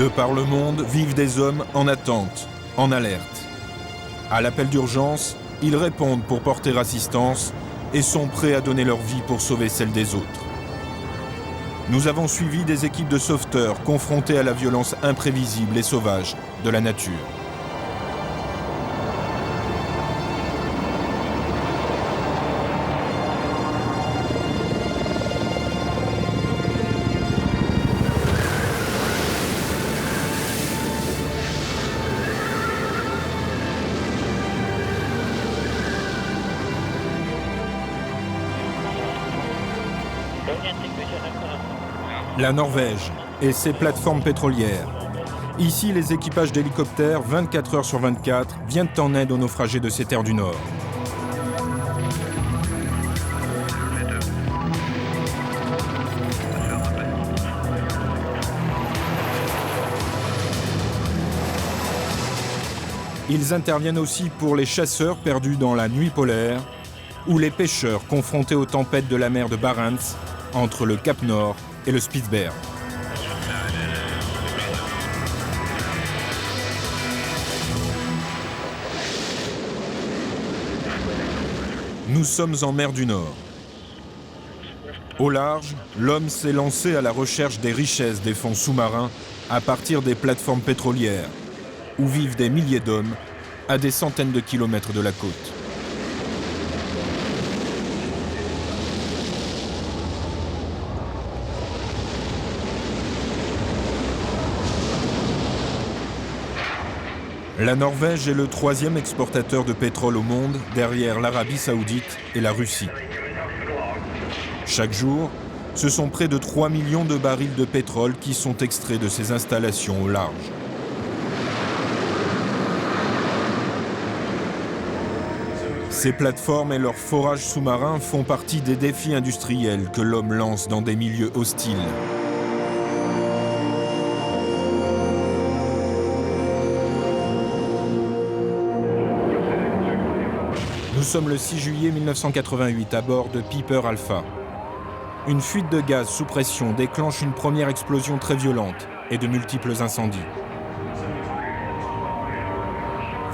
De par le monde vivent des hommes en attente, en alerte. À l'appel d'urgence, ils répondent pour porter assistance et sont prêts à donner leur vie pour sauver celle des autres. Nous avons suivi des équipes de sauveteurs confrontées à la violence imprévisible et sauvage de la nature. La Norvège et ses plateformes pétrolières. Ici, les équipages d'hélicoptères, 24 heures sur 24, viennent en aide aux naufragés de ces terres du Nord. Ils interviennent aussi pour les chasseurs perdus dans la nuit polaire ou les pêcheurs confrontés aux tempêtes de la mer de Barents entre le Cap Nord et le Spitsberg. Nous sommes en mer du Nord. Au large, l'homme s'est lancé à la recherche des richesses des fonds sous-marins à partir des plateformes pétrolières, où vivent des milliers d'hommes à des centaines de kilomètres de la côte. La Norvège est le troisième exportateur de pétrole au monde, derrière l'Arabie Saoudite et la Russie. Chaque jour, ce sont près de 3 millions de barils de pétrole qui sont extraits de ces installations au large. Ces plateformes et leurs forages sous-marins font partie des défis industriels que l'homme lance dans des milieux hostiles. Nous sommes le 6 juillet 1988 à bord de Piper Alpha. Une fuite de gaz sous pression déclenche une première explosion très violente et de multiples incendies.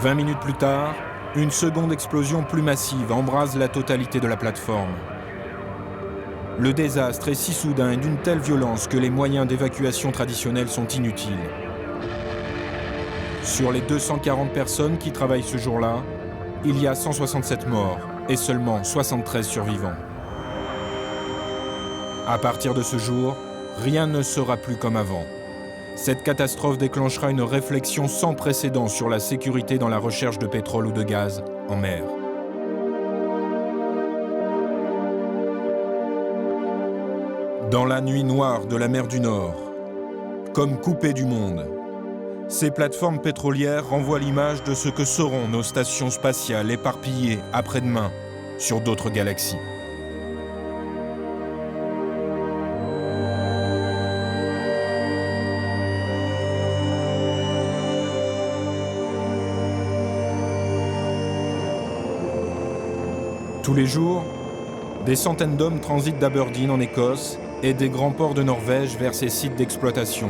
20 minutes plus tard, une seconde explosion plus massive embrase la totalité de la plateforme. Le désastre est si soudain et d'une telle violence que les moyens d'évacuation traditionnels sont inutiles. Sur les 240 personnes qui travaillent ce jour-là, il y a 167 morts et seulement 73 survivants. À partir de ce jour, rien ne sera plus comme avant. Cette catastrophe déclenchera une réflexion sans précédent sur la sécurité dans la recherche de pétrole ou de gaz en mer. Dans la nuit noire de la mer du Nord, comme coupées du monde, ces plateformes pétrolières renvoient l'image de ce que seront nos stations spatiales éparpillées après-demain sur d'autres galaxies. Tous les jours, des centaines d'hommes transitent d'Aberdeen en Écosse et des grands ports de Norvège vers ces sites d'exploitation.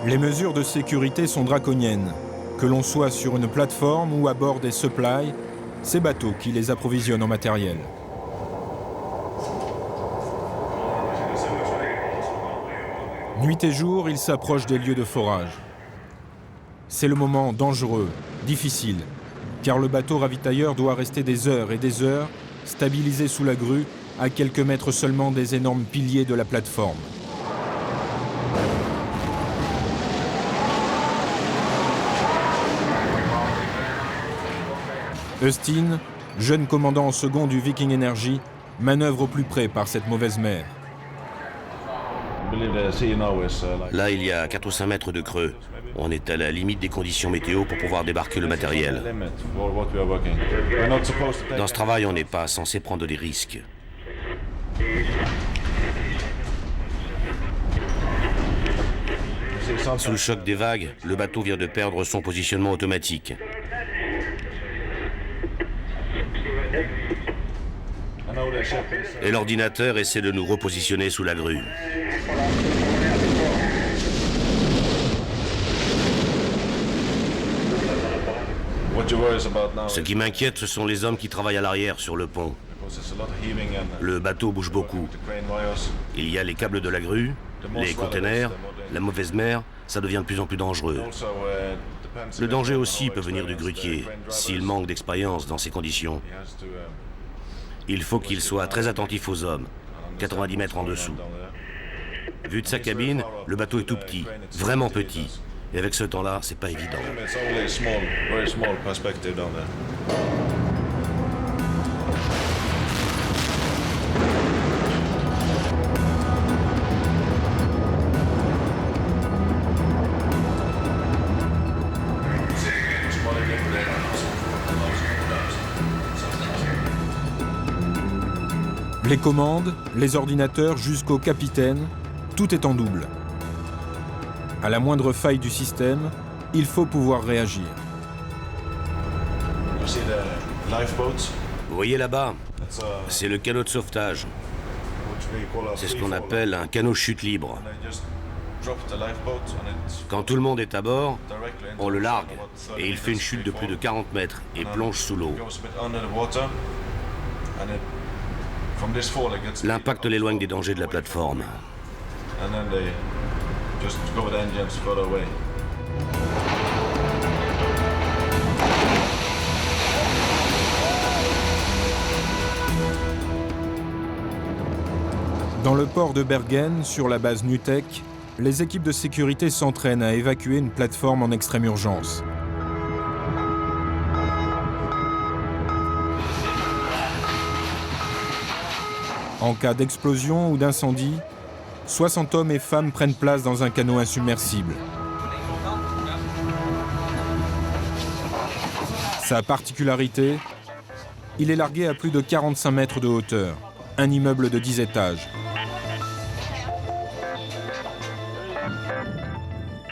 Les mesures de sécurité sont draconiennes. Que l'on soit sur une plateforme ou à bord des supplies, ces bateaux qui les approvisionnent en matériel. Nuit et jour, ils s'approchent des lieux de forage. C'est le moment dangereux, difficile, car le bateau ravitailleur doit rester des heures et des heures, stabilisé sous la grue, à quelques mètres seulement des énormes piliers de la plateforme. Østin, jeune commandant en second du Viking Energy, manœuvre au plus près par cette mauvaise mer. Là, il y a 4 ou 5 mètres de creux. On est à la limite des conditions météo pour pouvoir débarquer le matériel. Dans ce travail, on n'est pas censé prendre des risques. Sous le choc des vagues, le bateau vient de perdre son positionnement automatique. Et l'ordinateur essaie de nous repositionner sous la grue. Ce qui m'inquiète, ce sont les hommes qui travaillent à l'arrière sur le pont. Le bateau bouge beaucoup. Il y a les câbles de la grue, les containers, la mauvaise mer, ça devient de plus en plus dangereux. Le danger aussi peut venir du grutier, s'il manque d'expérience dans ces conditions. Il faut qu'il soit très attentif aux hommes, 90 mètres en dessous. Vu de sa cabine, le bateau est tout petit, vraiment petit. Et avec ce temps-là, c'est pas évident. Les commandes, les ordinateurs jusqu'au capitaine, tout est en double. À la moindre faille du système, il faut pouvoir réagir. Vous voyez là-bas, c'est le canot de sauvetage. C'est ce qu'on appelle un canot chute libre. Quand tout le monde est à bord, on le largue et il fait une chute de plus de 40 mètres et plonge sous l'eau. L'impact l'éloigne des dangers de la plateforme. Dans le port de Bergen, sur la base Nutec, les équipes de sécurité s'entraînent à évacuer une plateforme en extrême urgence. En cas d'explosion ou d'incendie, 60 hommes et femmes prennent place dans un canot insubmersible. Sa particularité, il est largué à plus de 45 mètres de hauteur, un immeuble de 10 étages.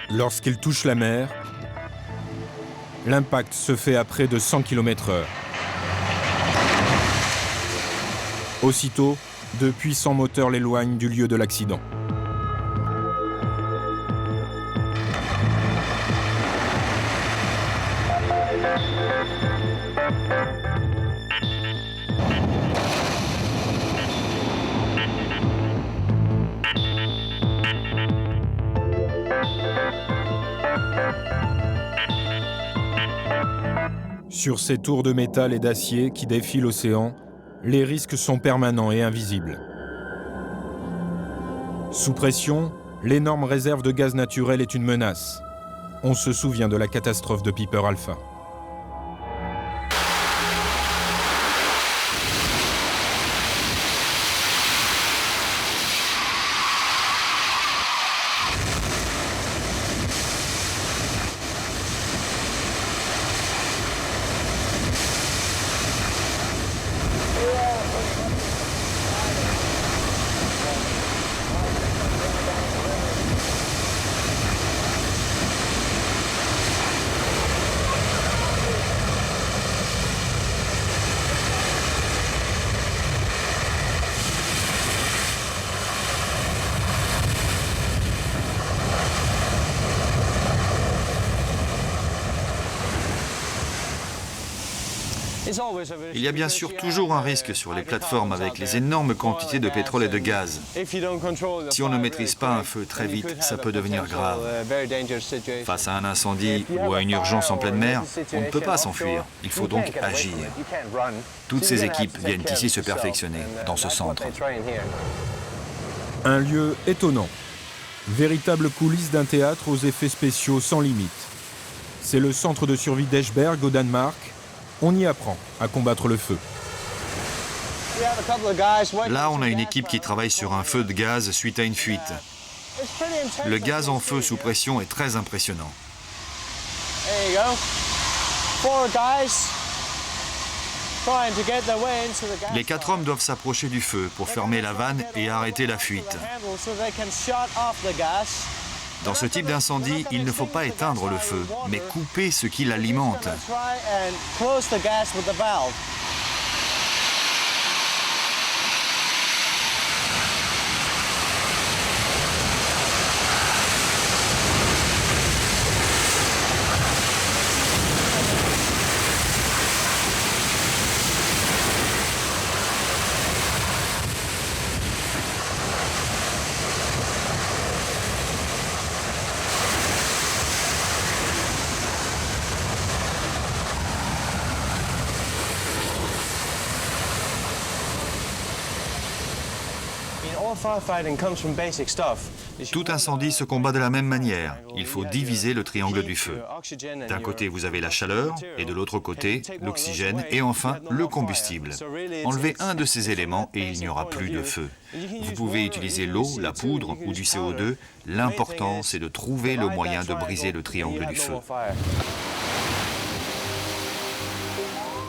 Lorsqu'il touche la mer, l'impact se fait à près de 100 km/h. Aussitôt, de puissants moteurs l'éloignent du lieu de l'accident. Sur ces tours de métal et d'acier qui défient l'océan, les risques sont permanents et invisibles. Sous pression, l'énorme réserve de gaz naturel est une menace. On se souvient de la catastrophe de Piper Alpha. Il y a bien sûr toujours un risque sur les plateformes avec les énormes quantités de pétrole et de gaz. Si on ne maîtrise pas un feu très vite, ça peut devenir grave. Face à un incendie ou à une urgence en pleine mer, on ne peut pas s'enfuir. Il faut donc agir. Toutes ces équipes viennent ici se perfectionner, dans ce centre. Un lieu étonnant. Véritable coulisse d'un théâtre aux effets spéciaux sans limite. C'est le centre de survie d'Eshberg au Danemark. On y apprend à combattre le feu. Là, on a une équipe qui travaille sur un feu de gaz suite à une fuite. Le gaz en feu sous pression est très impressionnant. Les 4 hommes doivent s'approcher du feu pour fermer la vanne et arrêter la fuite. Dans ce type d'incendie, il ne faut pas éteindre le feu, mais couper ce qui l'alimente. Tout incendie se combat de la même manière. Il faut diviser le triangle du feu. D'un côté, vous avez la chaleur, et de l'autre côté, l'oxygène, et enfin, le combustible. Enlevez un de ces éléments et il n'y aura plus de feu. Vous pouvez utiliser l'eau, la poudre ou du CO2. L'important, c'est de trouver le moyen de briser le triangle du feu.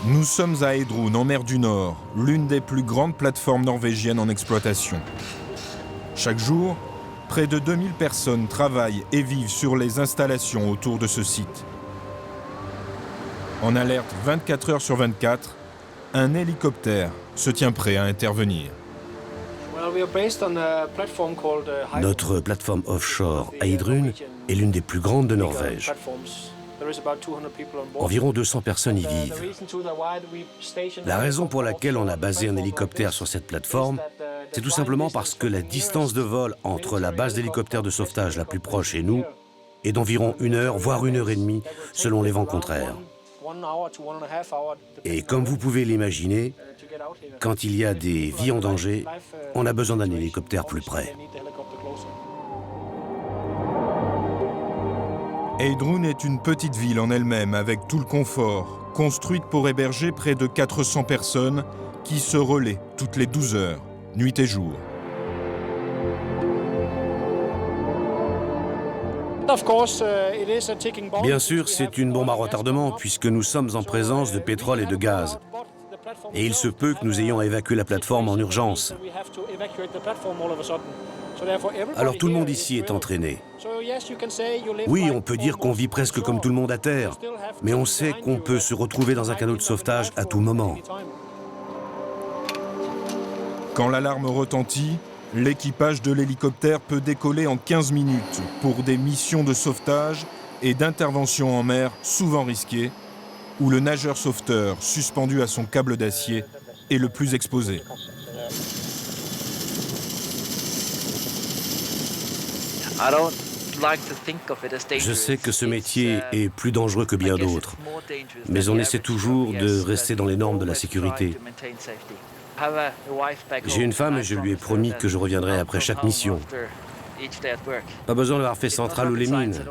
Nous sommes à Hedrun, en mer du Nord, l'une des plus grandes plateformes norvégiennes en exploitation. Chaque jour, près de 2000 personnes travaillent et vivent sur les installations autour de ce site. En alerte 24 heures sur 24, un hélicoptère se tient prêt à intervenir. Notre plateforme offshore à Hedrun est l'une des plus grandes de Norvège. Environ 200 personnes y vivent. La raison pour laquelle on a basé un hélicoptère sur cette plateforme, c'est tout simplement parce que la distance de vol entre la base d'hélicoptère de sauvetage la plus proche et nous est d'environ 1 heure, voire 1 heure et demie, selon les vents contraires. Et comme vous pouvez l'imaginer, quand il y a des vies en danger, on a besoin d'un hélicoptère plus près. Hedrun est une petite ville en elle-même avec tout le confort, construite pour héberger près de 400 personnes qui se relaient toutes les 12 heures, nuit et jour. Bien sûr, c'est une bombe à retardement puisque nous sommes en présence de pétrole et de gaz. Et il se peut que nous ayons à évacuer la plateforme en urgence. Alors tout le monde ici est entraîné. Oui, on peut dire qu'on vit presque comme tout le monde à terre, mais on sait qu'on peut se retrouver dans un canot de sauvetage à tout moment. Quand l'alarme retentit, l'équipage de l'hélicoptère peut décoller en 15 minutes pour des missions de sauvetage et d'intervention en mer souvent risquées, où le nageur sauveteur, suspendu à son câble d'acier, est le plus exposé. Je sais que ce métier est plus dangereux que bien d'autres, mais on essaie toujours de rester dans les normes de la sécurité. J'ai une femme et je lui ai promis que je reviendrai après chaque mission. Pas besoin d'avoir fait centrale ou les mines.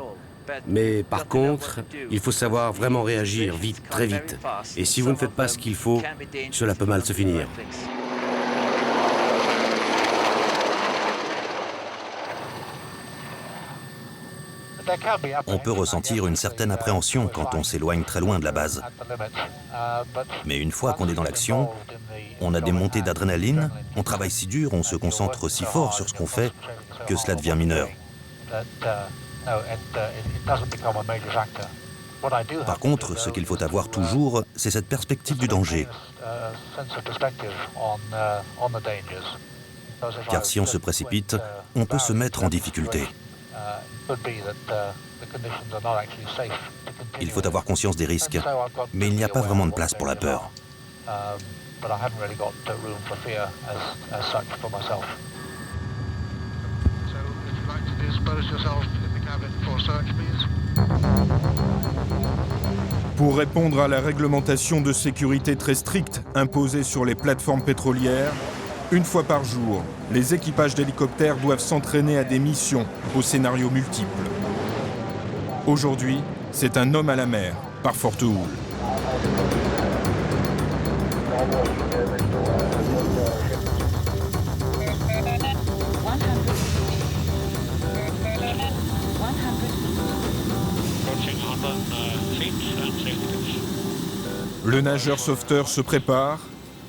Mais par contre, il faut savoir vraiment réagir vite, très vite. Et si vous ne faites pas ce qu'il faut, cela peut mal se finir. On peut ressentir une certaine appréhension quand on s'éloigne très loin de la base. Mais une fois qu'on est dans l'action, on a des montées d'adrénaline, on travaille si dur, on se concentre si fort sur ce qu'on fait, que cela devient mineur. Par contre, ce qu'il faut avoir toujours, c'est cette perspective du danger. Car si on se précipite, on peut se mettre en difficulté. Il faut avoir conscience des risques, mais il n'y a pas vraiment de place pour la peur. Pour répondre à la réglementation de sécurité très stricte imposée sur les plateformes pétrolières, une fois par jour, les équipages d'hélicoptères doivent s'entraîner à des missions aux scénarios multiples. Aujourd'hui, c'est un homme à la mer, par Forte Houle. Le nageur sauveteur se prépare.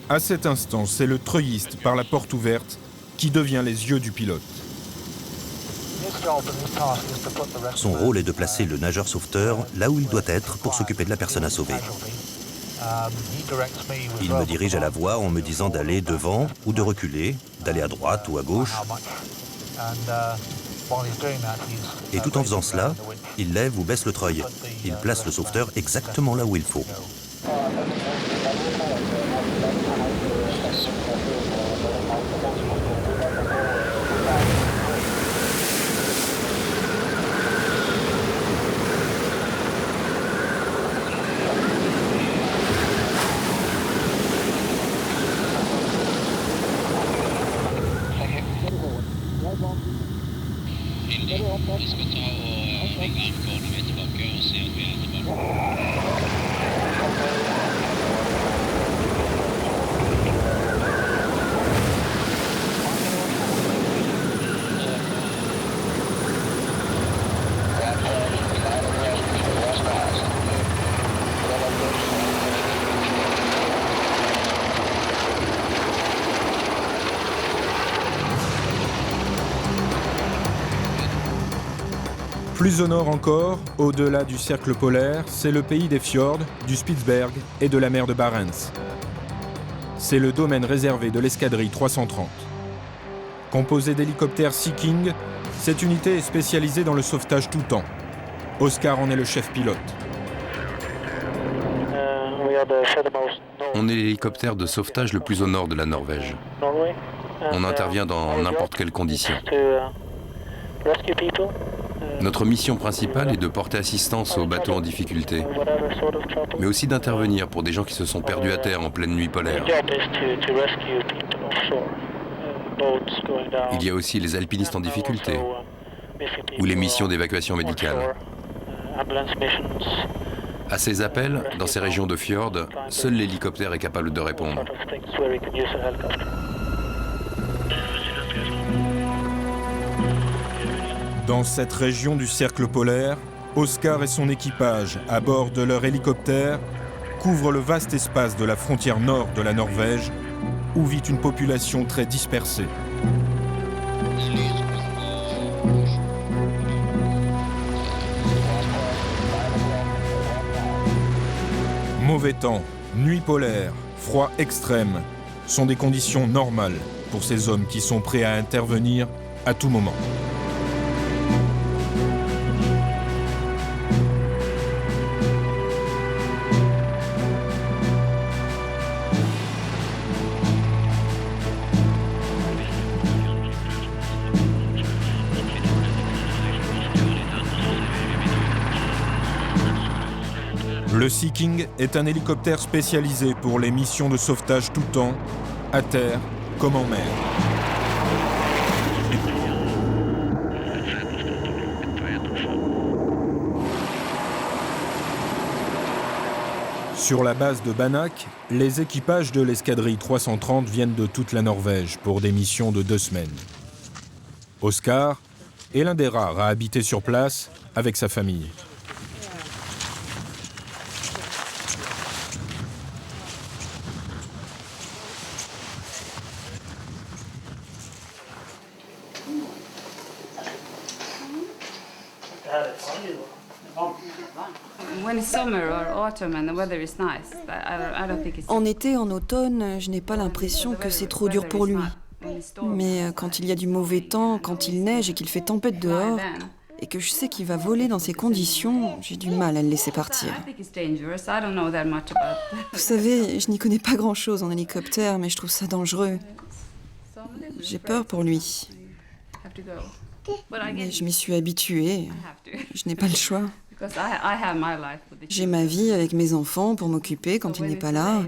À cet instant, c'est le treuilliste par la porte ouverte qui devient les yeux du pilote. Son rôle est de placer le nageur sauveteur là où il doit être pour s'occuper de la personne à sauver. Il me dirige à la voix en me disant d'aller devant ou de reculer, d'aller à droite ou à gauche. Et tout en faisant cela, il lève ou baisse le treuil. Il place le sauveteur exactement là où il faut. Plus au nord encore, au-delà du cercle polaire, c'est le pays des fjords, du Spitzberg et de la mer de Barents. C'est le domaine réservé de l'escadrille 330. Composée d'hélicoptères Sea King, cette unité est spécialisée dans le sauvetage tout temps. Oscar en est le chef pilote. On est l'hélicoptère de sauvetage le plus au nord de la Norvège. On intervient dans n'importe quelles conditions. Notre mission principale est de porter assistance aux bateaux en difficulté, mais aussi d'intervenir pour des gens qui se sont perdus à terre en pleine nuit polaire. Il y a aussi les alpinistes en difficulté, ou les missions d'évacuation médicale. À ces appels, dans ces régions de fjord, seul l'hélicoptère est capable de répondre. Dans cette région du cercle polaire, Oscar et son équipage, à bord de leur hélicoptère, couvrent le vaste espace de la frontière nord de la Norvège, où vit une population très dispersée. Mauvais temps, nuit polaire, froid extrême sont des conditions normales pour ces hommes qui sont prêts à intervenir à tout moment. Le Sea King est un hélicoptère spécialisé pour les missions de sauvetage tout temps, à terre comme en mer. Sur la base de Banak, les équipages de l'escadrille 330 viennent de toute la Norvège pour des missions de 2 semaines. Oscar est l'un des rares à habiter sur place avec sa famille. En été, en automne, je n'ai pas l'impression que c'est trop dur pour lui. Mais quand il y a du mauvais temps, quand il neige et qu'il fait tempête dehors, et que je sais qu'il va voler dans ces conditions, j'ai du mal à le laisser partir. Vous savez, je n'y connais pas grand-chose en hélicoptère, mais je trouve ça dangereux. J'ai peur pour lui. Mais je m'y suis habituée. Je n'ai pas le choix. J'ai ma vie avec mes enfants pour m'occuper quand il n'est pas là.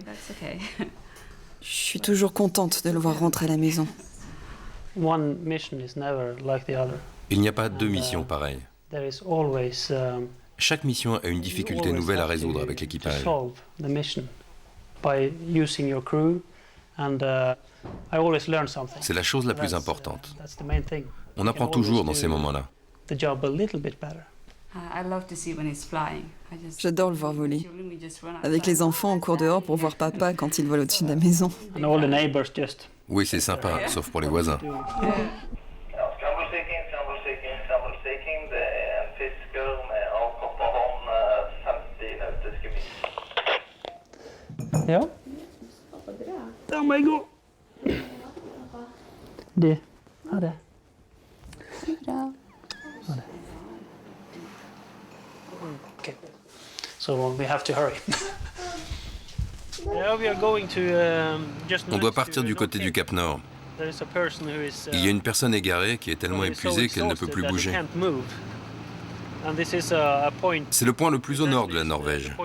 Je suis toujours contente de le voir rentrer à la maison. Il n'y a pas 2 missions pareilles. Chaque mission a une difficulté nouvelle à résoudre avec l'équipage. C'est la chose la plus importante. On apprend toujours dans ces moments-là. J'adore le voir voler. Avec les enfants, on court dehors pour voir papa quand il vole au-dessus de la maison. Oui, c'est sympa, sauf pour les voisins. Ja. Ja, men gå. Det. Ha det. Bra. Ha det. Okay. So we have to hurry. Yeah, we are going to, On doit partir du côté du Cap Nord. Il y a une personne égarée qui est tellement épuisée qu'elle ne peut plus bouger. C'est le point le plus au nord de la Norvège.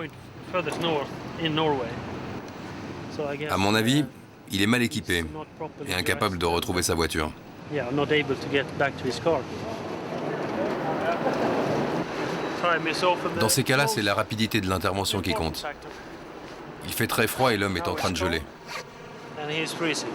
À mon avis, il est mal équipé et incapable de retrouver sa voiture. Yeah, not able to get back to his car. Dans ces cas-là, c'est la rapidité de l'intervention qui compte. Il fait très froid et l'homme est en train de geler. And he is freezing.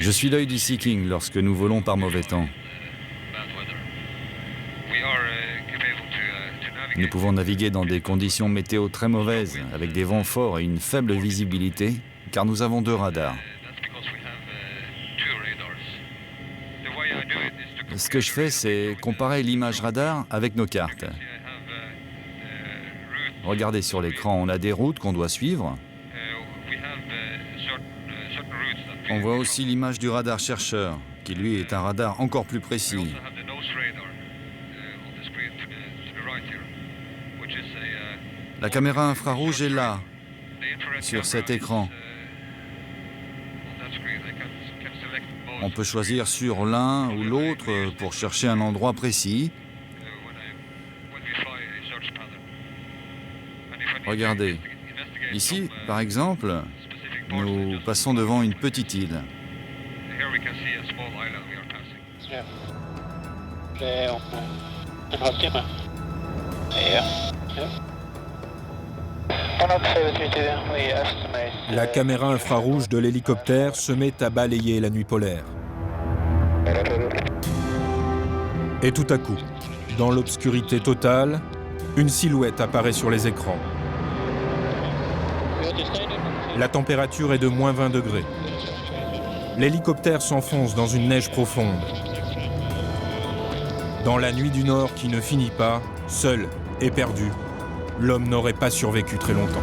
Je suis l'œil du Sea-King lorsque nous volons par mauvais temps. Nous pouvons naviguer dans des conditions météo très mauvaises, avec des vents forts et une faible visibilité, car nous avons 2 radars. Ce que je fais, c'est comparer l'image radar avec nos cartes. Regardez sur l'écran, on a des routes qu'on doit suivre. On voit aussi l'image du radar chercheur, qui lui est un radar encore plus précis. La caméra infrarouge est là, sur cet écran. On peut choisir sur l'un ou l'autre pour chercher un endroit précis. Regardez, ici, par exemple, nous passons devant une petite île. La caméra infrarouge de l'hélicoptère se met à balayer la nuit polaire. Et tout à coup, dans l'obscurité totale, une silhouette apparaît sur les écrans. La température est de moins 20 degrés. L'hélicoptère s'enfonce dans une neige profonde. Dans la nuit du Nord qui ne finit pas, seul et perdu, l'homme n'aurait pas survécu très longtemps.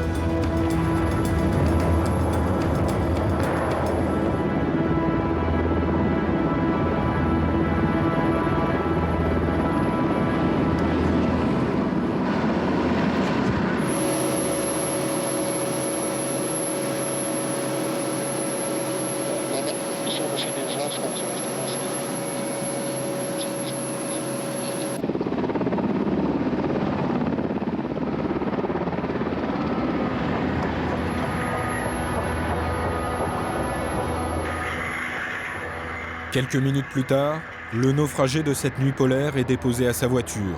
Quelques minutes plus tard, le naufragé de cette nuit polaire est déposé à sa voiture,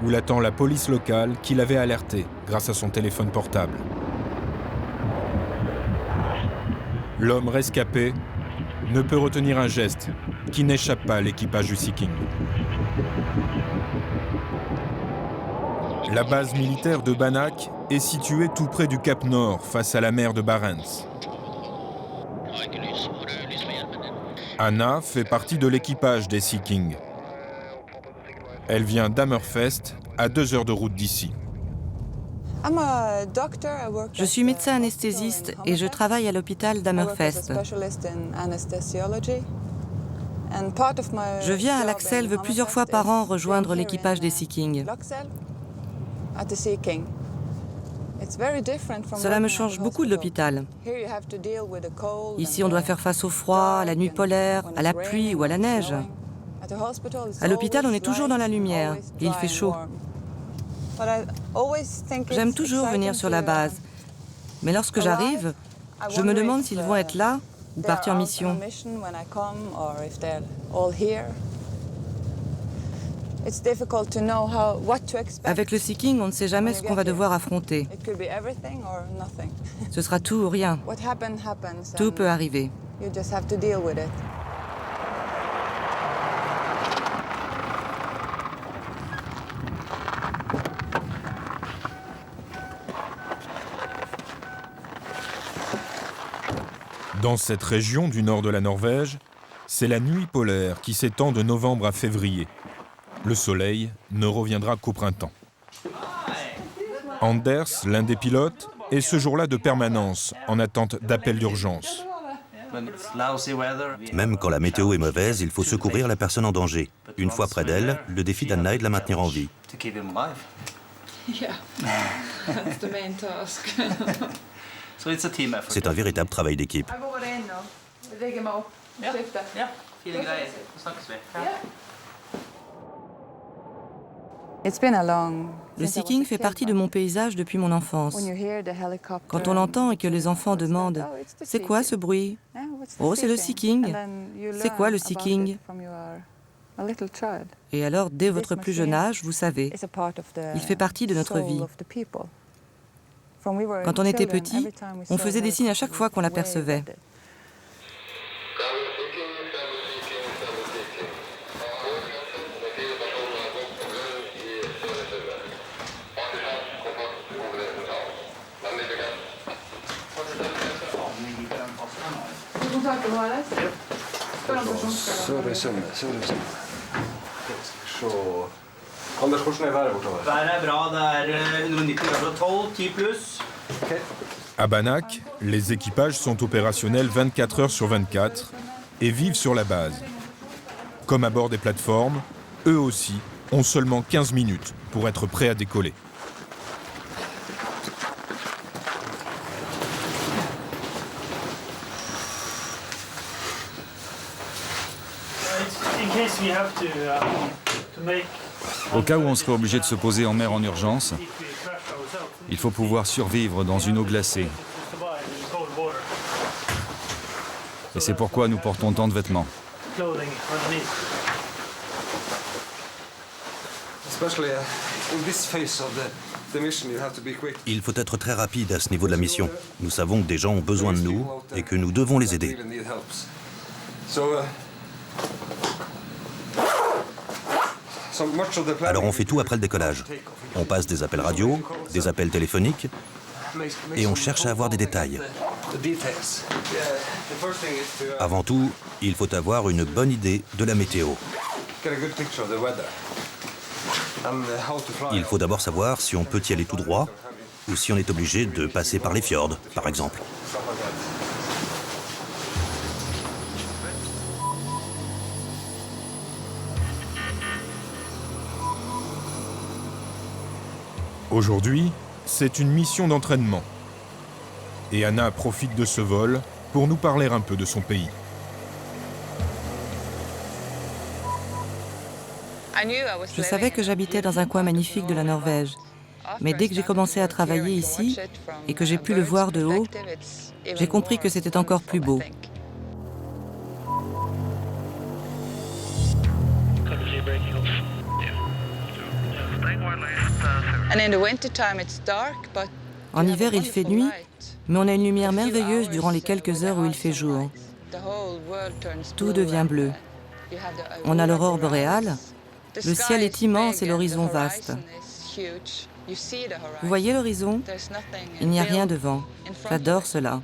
où l'attend la police locale qui l'avait alerté grâce à son téléphone portable. L'homme rescapé ne peut retenir un geste qui n'échappe pas à l'équipage du Sea-King. La base militaire de Bannack est située tout près du Cap Nord, face à la mer de Barents. Anna fait partie de l'équipage des Sea-King. Elle vient d'Hammerfest, à 2 heures de route d'ici. Je suis médecin anesthésiste et je travaille à l'hôpital d'Hammerfest. Je viens à Laxelve plusieurs fois par an rejoindre l'équipage des Sea-King. Cela me change beaucoup de l'hôpital. Ici, on doit faire face au froid, à la nuit polaire, à la pluie ou à la neige. À l'hôpital, on est toujours dans la lumière et il fait chaud. J'aime toujours venir sur la base. Mais lorsque j'arrive, je me demande s'ils vont être là ou partir en mission. Avec le Sea-King, on ne sait jamais ce qu'on va devoir affronter. Ce sera tout ou rien. Tout peut arriver. Dans cette région du nord de la Norvège, c'est la nuit polaire qui s'étend de novembre à février. Le soleil ne reviendra qu'au printemps. Anders, l'un des pilotes, est ce jour-là de permanence, en attente d'appel d'urgence. Même quand la météo est mauvaise, il faut secourir la personne en danger. Une fois près d'elle, le défi d'Anna est de la maintenir en vie. C'est un véritable travail d'équipe. Le Sea-King fait partie de mon paysage depuis mon enfance. Quand on l'entend et que les enfants demandent « C'est quoi ce bruit ?»« Oh, c'est le Sea-King. »« C'est quoi le Sea-King ?» Et alors, dès votre plus jeune âge, vous savez, il fait partie de notre vie. Quand on était petit, on faisait des signes à chaque fois qu'on l'apercevait. À Bannack, les équipages sont opérationnels 24 heures sur 24 et vivent sur la base. Comme à bord des plateformes, eux aussi ont seulement 15 minutes pour être prêts à décoller. Au cas où on serait obligé de se poser en mer en urgence, il faut pouvoir survivre dans une eau glacée. Et c'est pourquoi nous portons tant de vêtements. Il faut être très rapide à ce niveau de la mission. Nous savons que des gens ont besoin de nous et que nous devons les aider. Alors on fait tout après le décollage. On passe des appels radio, des appels téléphoniques, et on cherche à avoir des détails. Avant tout, il faut avoir une bonne idée de la météo. Il faut d'abord savoir si on peut y aller tout droit, ou si on est obligé de passer par les fjords, par exemple. Aujourd'hui, c'est une mission d'entraînement. Et Anna profite de ce vol pour nous parler un peu de son pays. Je savais que j'habitais dans un coin magnifique de la Norvège. Mais dès que j'ai commencé à travailler ici et que j'ai pu le voir de haut, j'ai compris que c'était encore plus beau. En hiver, il fait nuit, mais on a une lumière merveilleuse durant les quelques heures où il fait jour. Tout devient bleu. On a l'aurore boréale, le ciel est immense et l'horizon vaste. Vous voyez l'horizon? Il n'y a rien devant. J'adore cela.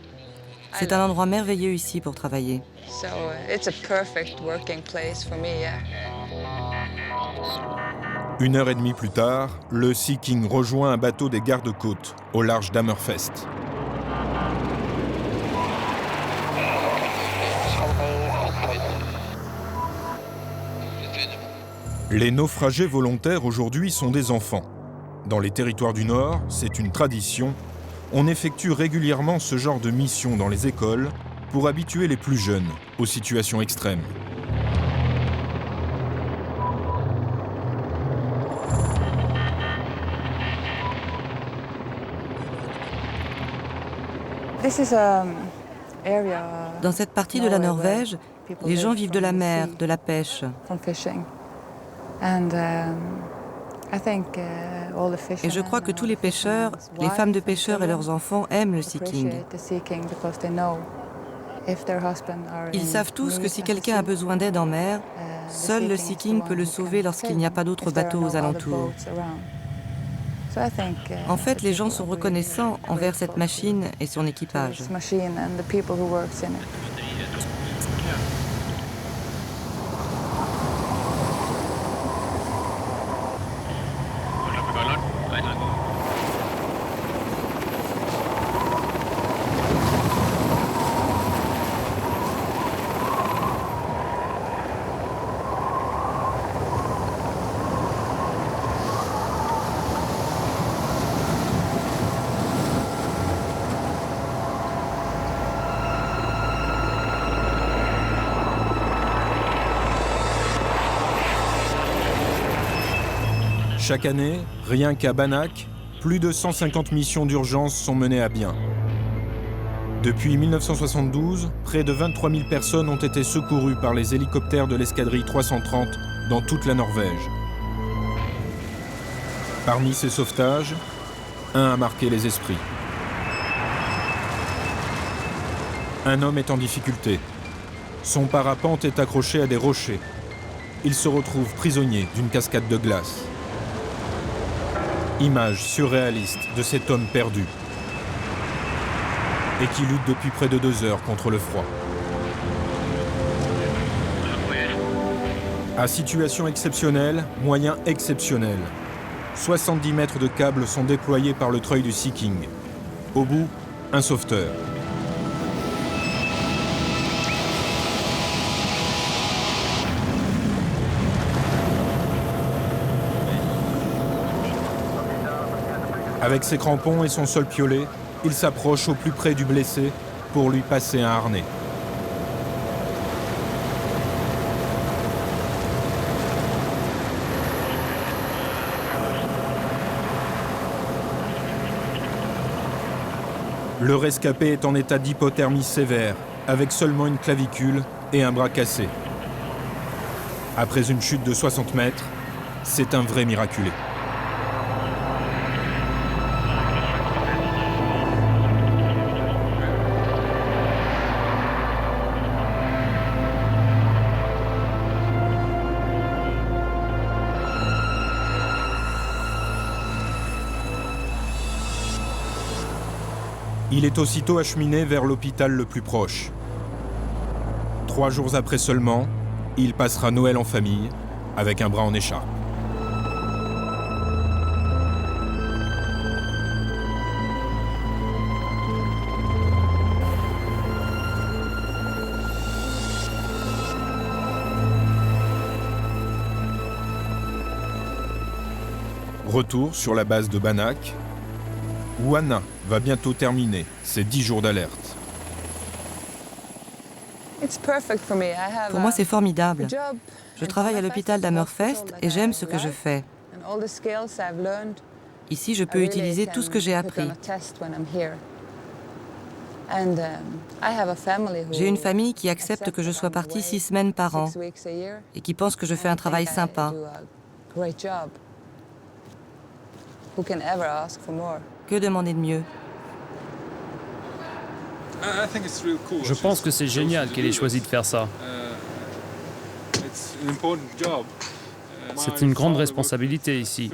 C'est un endroit merveilleux ici pour travailler. Une heure et demie plus tard, le Sea-King rejoint un bateau des gardes-côtes au large d'Hammerfest. Les naufragés volontaires aujourd'hui sont des enfants. Dans les territoires du Nord, c'est une tradition. On effectue régulièrement ce genre de mission dans les écoles pour habituer les plus jeunes aux situations extrêmes. Dans cette partie de la Norvège, les gens vivent de la mer, de la pêche. Et je crois que tous les pêcheurs, les femmes de pêcheurs et leurs enfants aiment le Sea-King. Ils savent tous que si quelqu'un a besoin d'aide en mer, seul le Sea-King peut le sauver lorsqu'il n'y a pas d'autres bateaux aux alentours. En fait, les gens sont reconnaissants envers cette machine et son équipage. Chaque année, rien qu'à Banach, plus de 150 missions d'urgence sont menées à bien. Depuis 1972, près de 23 000 personnes ont été secourues par les hélicoptères de l'escadrille 330 dans toute la Norvège. Parmi ces sauvetages, un a marqué les esprits. Un homme est en difficulté. Son parapente est accroché à des rochers. Il se retrouve prisonnier d'une cascade de glace. Image surréaliste de cet homme perdu et qui lutte depuis près de 2 heures contre le froid. À situation exceptionnelle, moyens exceptionnels. 70 mètres de câbles sont déployés par le treuil du Sea King. Au bout, un sauveteur. Avec ses crampons et son sol piolet, il s'approche au plus près du blessé pour lui passer un harnais. Le rescapé est en état d'hypothermie sévère, avec seulement une clavicule et un bras cassé. Après une chute de 60 mètres, c'est un vrai miraculé. Il est aussitôt acheminé vers l'hôpital le plus proche. 3 jours après seulement, il passera Noël en famille, avec un bras en écharpe. Retour sur la base de Banach, où Anna va bientôt terminer ses 10 jours d'alerte. Pour moi, c'est formidable. Je travaille à l'hôpital d'Hammerfest et j'aime ce que je fais. Ici, je peux utiliser tout ce que j'ai appris. J'ai une famille qui accepte que je sois partie 6 semaines par an et qui pense que je fais un travail sympa. Que demander de mieux? Je pense que c'est génial qu'elle ait choisi de faire ça. C'est une grande responsabilité ici.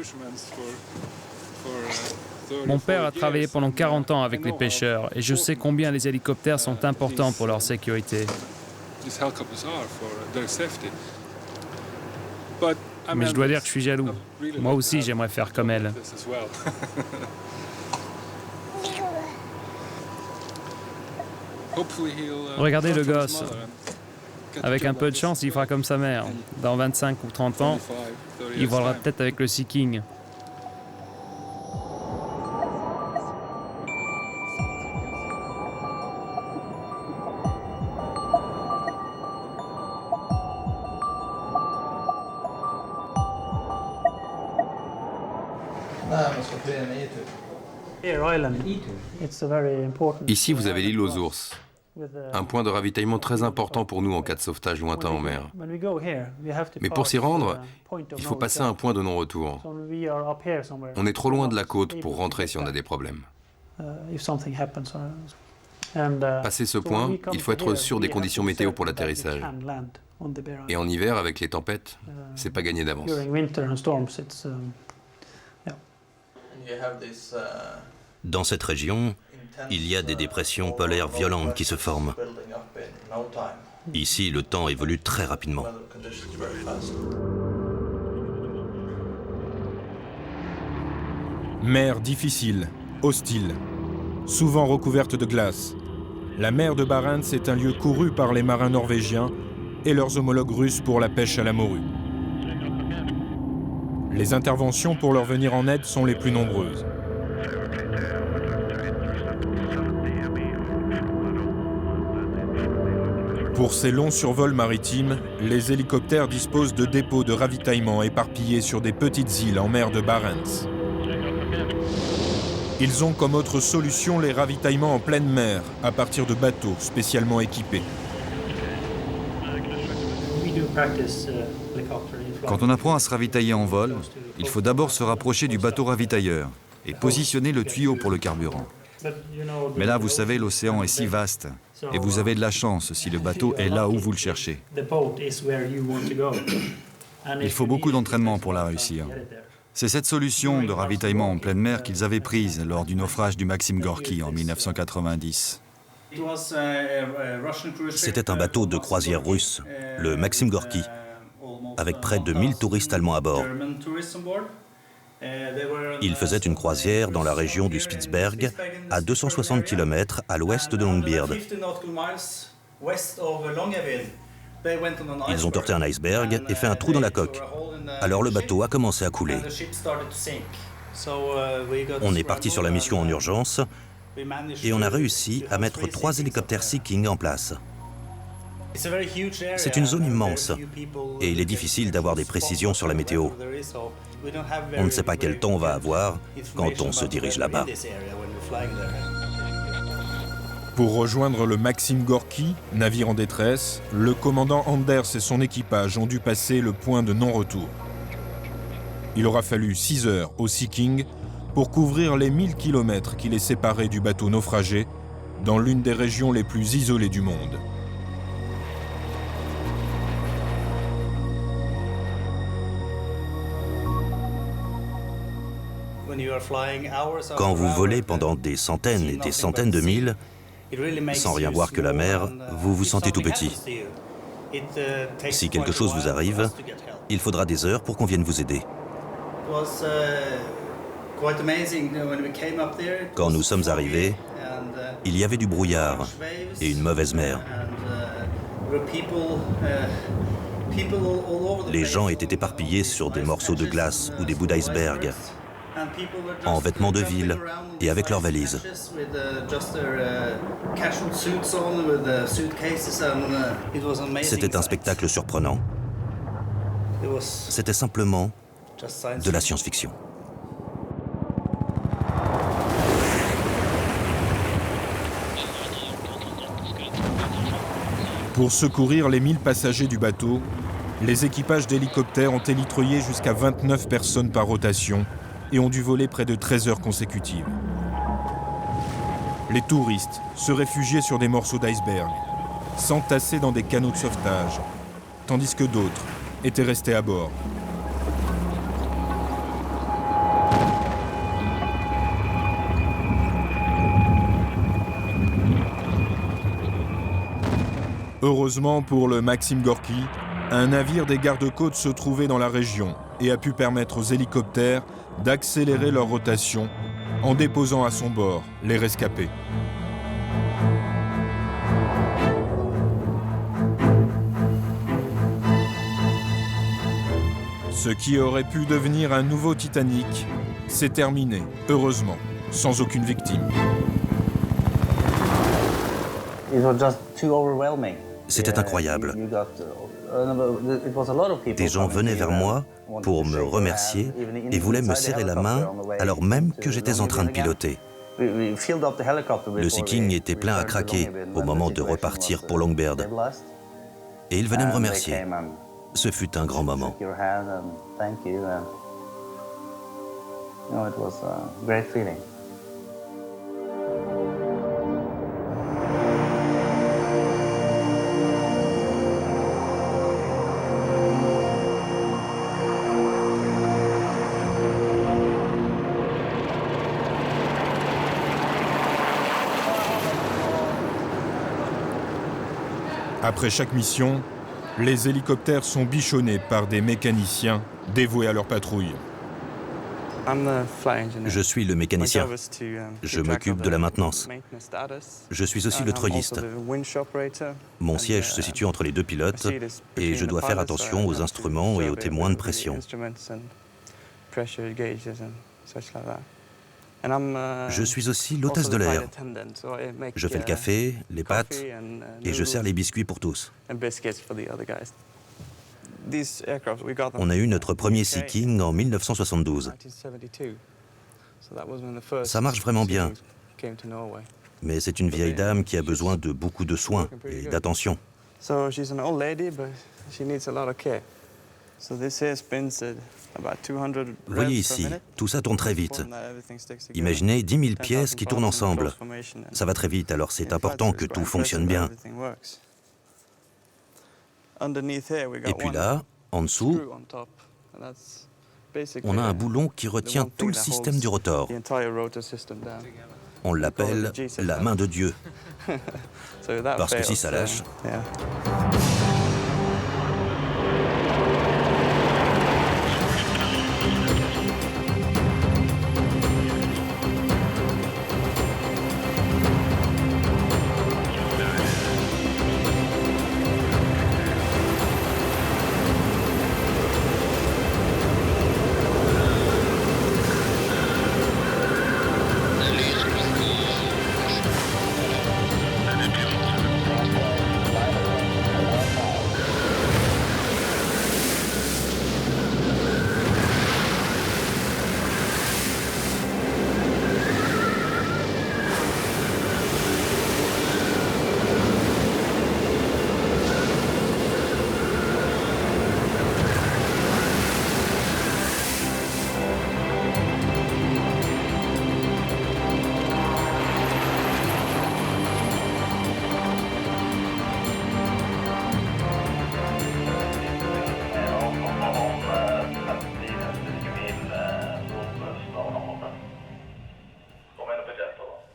Mon père a travaillé pendant 40 ans avec les pêcheurs et je sais combien les hélicoptères sont importants pour leur sécurité. Mais je dois dire que je suis jaloux. Moi aussi, j'aimerais faire comme elle. Regardez le gosse. Avec un peu de chance, il fera comme sa mère. Dans 25 ou 30 ans, il volera peut-être avec le Sea King. Ici, vous avez l'île aux ours. Un point de ravitaillement très important pour nous en cas de sauvetage lointain en mer. Mais pour s'y rendre, il faut passer un point de non-retour. On est trop loin de la côte pour rentrer si on a des problèmes. Passer ce point, il faut être sûr des conditions météo pour l'atterrissage. Et en hiver, avec les tempêtes, c'est pas gagné d'avance. Dans cette région, il y a des dépressions polaires violentes qui se forment. Ici, le temps évolue très rapidement. Mer difficile, hostile, souvent recouverte de glace. La mer de Barents est un lieu couru par les marins norvégiens et leurs homologues russes pour la pêche à la morue. Les interventions pour leur venir en aide sont les plus nombreuses. Pour ces longs survols maritimes, les hélicoptères disposent de dépôts de ravitaillement éparpillés sur des petites îles en mer de Barents. Ils ont comme autre solution les ravitaillements en pleine mer, à partir de bateaux spécialement équipés. Quand on apprend à se ravitailler en vol, il faut d'abord se rapprocher du bateau ravitailleur et positionner le tuyau pour le carburant. Mais là, vous savez, l'océan est si vaste et vous avez de la chance si le bateau est là où vous le cherchez. Il faut beaucoup d'entraînement pour la réussir. C'est cette solution de ravitaillement en pleine mer qu'ils avaient prise lors du naufrage du Maxim Gorky en 1990. C'était un bateau de croisière russe, le Maxim Gorky, avec près de 1000 touristes allemands à bord. Il faisait une croisière dans la région du Spitzberg, à 260 km à l'ouest de Longyearbyen. Ils ont heurté un iceberg et fait un trou dans la coque. Alors le bateau a commencé à couler. On est parti sur la mission en urgence et on a réussi à mettre 3 hélicoptères Sea-King en place. C'est une zone immense et il est difficile d'avoir des précisions sur la météo. On ne sait pas quel temps on va avoir quand on se dirige là-bas. Pour rejoindre le Maxim Gorky, navire en détresse, le commandant Anders et son équipage ont dû passer le point de non-retour. Il aura fallu 6 heures au Sea-King pour couvrir les 1000 km qui les séparaient du bateau naufragé dans l'une des régions les plus isolées du monde. Quand vous volez pendant des centaines et des centaines de milles, sans rien voir que la mer, vous vous sentez tout petit. Si quelque chose vous arrive, il faudra des heures pour qu'on vienne vous aider. Quand nous sommes arrivés, il y avait du brouillard et une mauvaise mer. Les gens étaient éparpillés sur des morceaux de glace ou des bouts d'iceberg, en vêtements de ville et avec leurs valises. C'était un spectacle surprenant. C'était simplement de la science-fiction. Pour secourir les 1000 passagers du bateau, les équipages d'hélicoptères ont élitreillé jusqu'à 29 personnes par rotation et ont dû voler près de 13 heures consécutives. Les touristes se réfugiaient sur des morceaux d'iceberg, s'entassaient dans des canots de sauvetage, tandis que d'autres étaient restés à bord. Heureusement pour le Maxim Gorky, un navire des gardes-côtes se trouvait dans la région et a pu permettre aux hélicoptères d'accélérer leur rotation en déposant à son bord les rescapés. Ce qui aurait pu devenir un nouveau Titanic s'est terminé, heureusement, sans aucune victime. C'était incroyable. Des gens venaient vers moi pour me remercier et voulaient me serrer la main alors même que j'étais en train de piloter. Le Sea-King était plein à craquer au moment de repartir pour Longyearbyen. Et ils venaient me remercier. Ce fut un grand moment. Après chaque mission, les hélicoptères sont bichonnés par des mécaniciens dévoués à leur patrouille. Je suis le mécanicien. Je m'occupe de la maintenance. Je suis aussi le treuilliste. Mon siège se situe entre les deux pilotes et je dois faire attention aux instruments et aux témoins de pression. Je suis aussi l'hôtesse de l'air. Je fais le café, les pâtes, et je sers les biscuits pour tous. On a eu notre premier Sea King en 1972. Ça marche vraiment bien. Mais c'est une vieille dame qui a besoin de beaucoup de soins et d'attention. Voyez ici, tout ça tourne très vite. Imaginez 10 000 pièces qui tournent ensemble. Ça va très vite, alors c'est important que tout fonctionne bien. Et puis là, en dessous, on a un boulon qui retient tout le système du rotor. On l'appelle la main de Dieu. Parce que si ça lâche...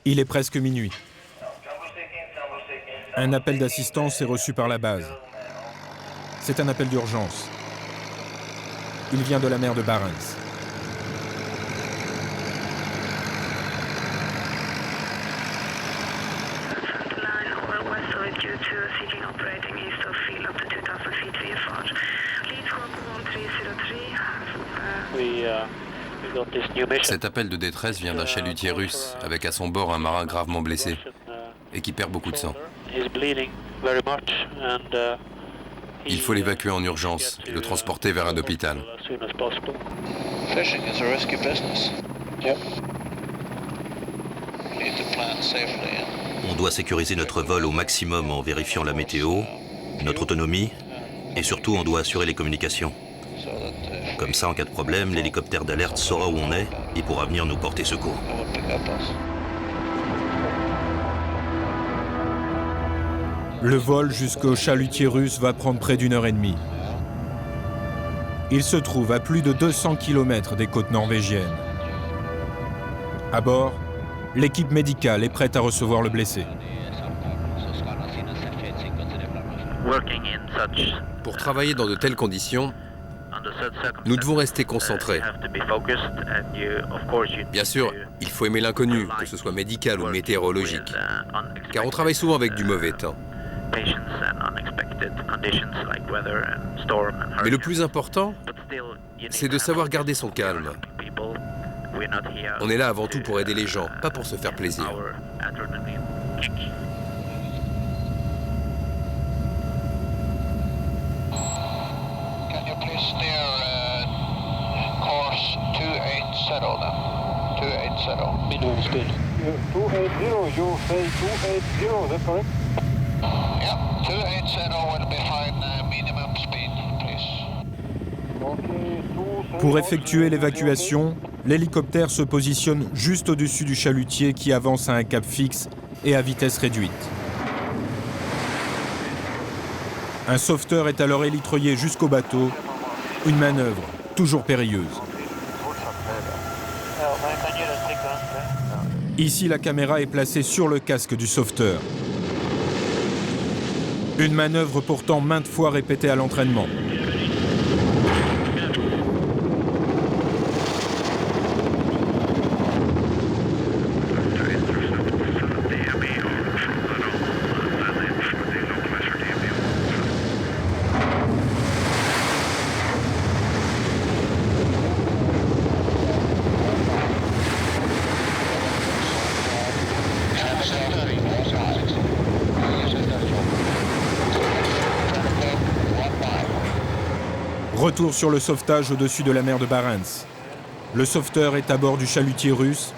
Il est presque minuit. Un appel d'assistance est reçu par la base. C'est un appel d'urgence. Il vient de la mer de Barents. Cet appel de détresse vient d'un chalutier russe avec à son bord un marin gravement blessé et qui perd beaucoup de sang. Il faut l'évacuer en urgence et le transporter vers un hôpital. On doit sécuriser notre vol au maximum en vérifiant la météo, notre autonomie et surtout on doit assurer les communications. Comme ça, en cas de problème, l'hélicoptère d'alerte saura où on est et pourra venir nous porter secours. Le vol jusqu'au chalutier russe va prendre près d'1 heure et demie. Il se trouve à plus de 200 km des côtes norvégiennes. À bord, l'équipe médicale est prête à recevoir le blessé. Pour travailler dans de telles conditions, nous devons rester concentrés. Bien sûr, il faut aimer l'inconnu, que ce soit médical ou météorologique, car on travaille souvent avec du mauvais temps. Mais le plus important, c'est de savoir garder son calme. On est là avant tout pour aider les gens, pas pour se faire plaisir. Minimum speed. 280, you say 280, that's correct? Yeah, 280 will be fine, minimum speed, please. Pour effectuer l'évacuation, l'hélicoptère se positionne juste au-dessus du chalutier qui avance à un cap fixe et à vitesse réduite. Un sauveteur est alors élitreillé jusqu'au bateau, une manœuvre toujours périlleuse. Ici, la caméra est placée sur le casque du sauveteur. Une manœuvre pourtant maintes fois répétée à l'entraînement. Retour sur le sauvetage au-dessus de la mer de Barents. Le sauveteur est à bord du chalutier russe.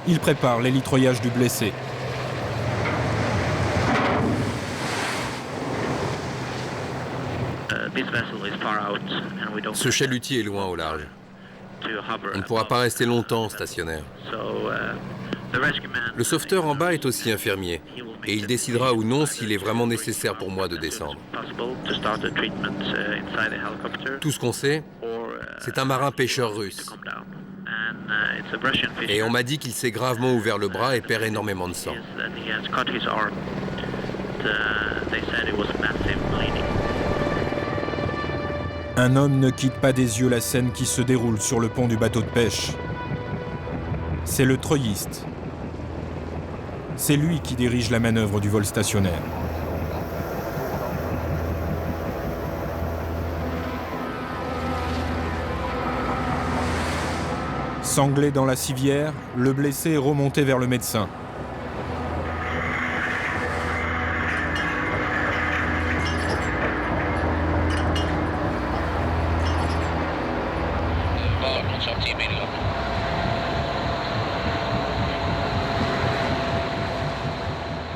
Il prépare l'hélitroyage du blessé. Ce chalutier est loin au large. On ne pourra pas rester longtemps stationnaire. Le sauveteur en bas est aussi infirmier et il décidera ou non s'il est vraiment nécessaire pour moi de descendre. Tout ce qu'on sait, c'est un marin pêcheur russe. Et on m'a dit qu'il s'est gravement ouvert le bras et perd énormément de sang. Un homme ne quitte pas des yeux la scène qui se déroule sur le pont du bateau de pêche. C'est le treuilliste. C'est lui qui dirige la manœuvre du vol stationnaire. Sanglé dans la civière, le blessé est remonté vers le médecin.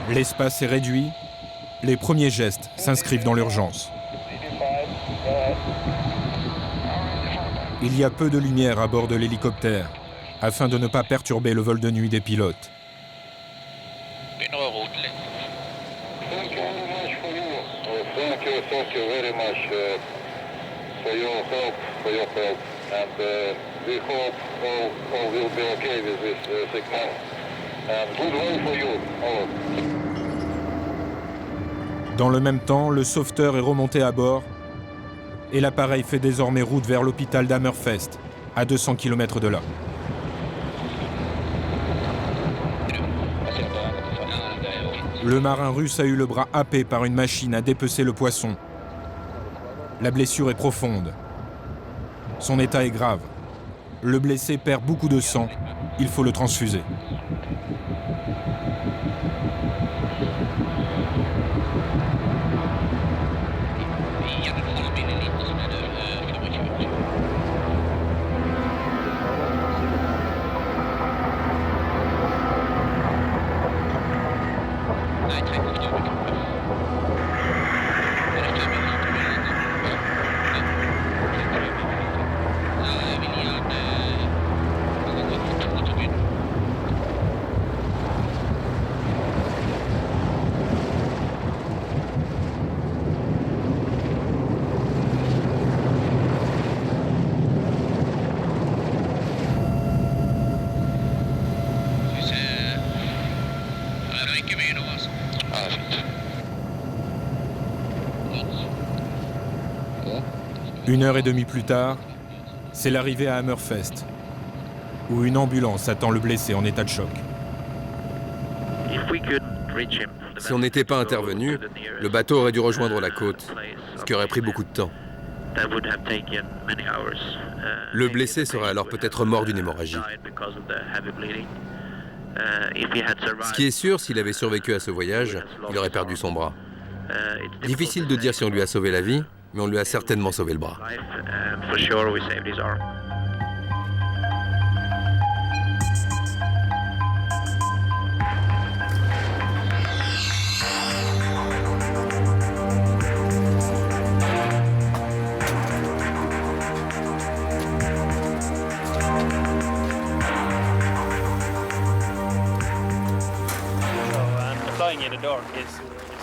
L'espace est réduit, les premiers gestes s'inscrivent dans l'urgence. Il y a peu de lumière à bord de l'hélicoptère, afin de ne pas perturber le vol de nuit des pilotes. Dans le même temps, le sauveteur est remonté à bord et l'appareil fait désormais route vers l'hôpital d'Hammerfest, à 200 km de là. Le marin russe a eu le bras happé par une machine à dépecer le poisson. La blessure est profonde. Son état est grave. Le blessé perd beaucoup de sang. Il faut le transfuser. Une heure et demie plus tard, c'est l'arrivée à Hammerfest, où une ambulance attend le blessé en état de choc. Si on n'était pas intervenu, le bateau aurait dû rejoindre la côte, ce qui aurait pris beaucoup de temps. Le blessé serait alors peut-être mort d'une hémorragie. Ce qui est sûr, s'il avait survécu à ce voyage, il aurait perdu son bras. Difficile de dire si on lui a sauvé la vie, mais on lui a certainement sauvé le bras.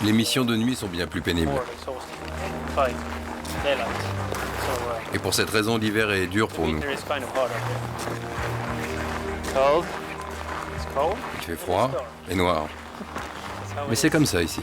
Les missions de nuit sont bien plus pénibles. Et pour cette raison, l'hiver est dur pour nous. Il fait froid et noir. Mais c'est comme ça ici.